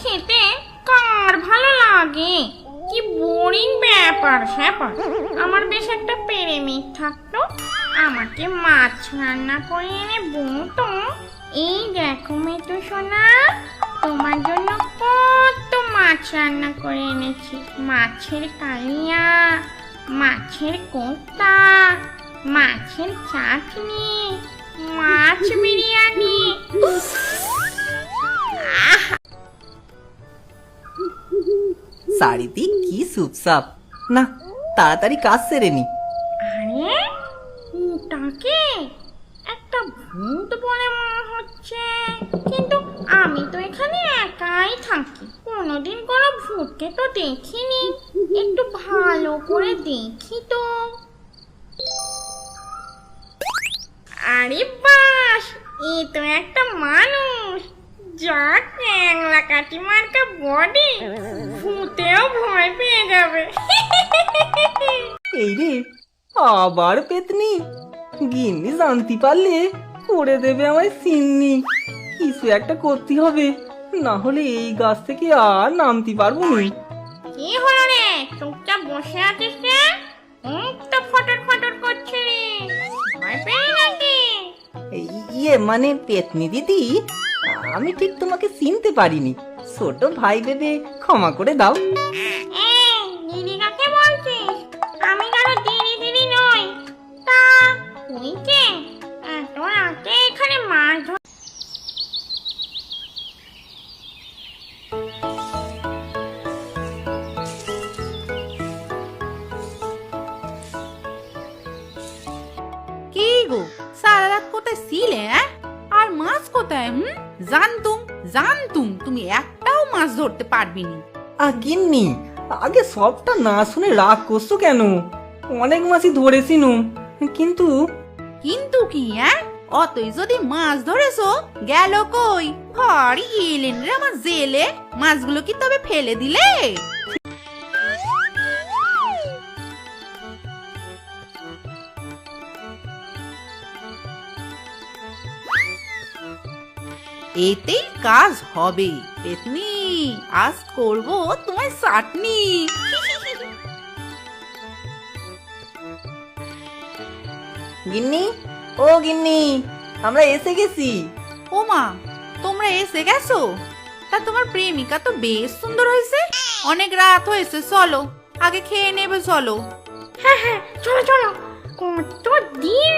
খেতে কার ভালো লাগে? কি বোরিং ব্যাপার স্যাপার। আমার বেশ একটা প্রেমিক থাকতো, আমাকে মাছ রান্না করে এনে বলতো, এই দেখো মেটু সোনা, তোমার জন্য কত মাছ রান্না করে এনেছি। মাছের কালিয়া, মাছের কোপ্তা, মাছের চাটনি, মাছ বিরিয়ানি। শাড়িতে কি সুপসাপ। না, তাড়াতাড়ি কাজ সেরে নি। আরে ওটাকে একটা ভূত বলে মনে হচ্ছে, কিন্তু আমি তো এখানে একাই থাকি, কোনোদিন কোনো ভূতকে তো দেখিনি। একটু ভালো করে দেখি তো। আরে বাস, এ তো একটা মানুষ, যা ক্যাংলা কাটি মার্কা বডি, ভূতেও ভয় পেয়ে যাবে। এই রে, আবার পেতনি। গিন্নি জানতে পারলে করে দেবে আমায় সিন্নি। কিছু একটা করতে হবে, না হলে এই গাছ থেকে আর নামতে পারবো না। কি হলো রে, চুপচাপ বসে আছিস রে? মুখ তো ফটর ফটর করছে রে, ভয় পেয়ে নাকি? ইয়ে মানে পেতনি দিদি, আমি ঠিক তোমাকে চিনতে পারিনি। ছোট ভাই ভেবে ক্ষমা করে দাও। এই দিদি কাকে বলছিস? আমি কারো দিদি দিদি নই। তা তুই কে? এত রাতে এখানে মাছ ধর। কি গো, সারা রাত কোথায় ছিলে? আর মাছ কোথায়? জানতুম তুমি একটাও মাছ ধরতে পারবি নি। গিন্নি, আগে সবটা না শুনে রাগ করছো কেন? অনেক মাছই ধরেছি নু, কিন্তু কিন্তু কি অতই যদি মাছ ধরেছো, গেল কই? ভারী এলেন রে আমার জেলে। মাছগুলো কি তবে ফেলে দিলে? এতেই কাজ হবে পেতনি। আজ করবো তোমায় চাটনি। গিন্নি, ও গিন্নি, আমরা এসে গেছি। ওমা, তোমরা এসে গেছো? তা তোমার প্রেমিকা তো বেশ সুন্দর হয়েছে। অনেক রাত হয়েছে, চলো আগে খেয়ে নেবে, চলো। হ্যাঁ হ্যাঁ, চলো চলো। কত দিন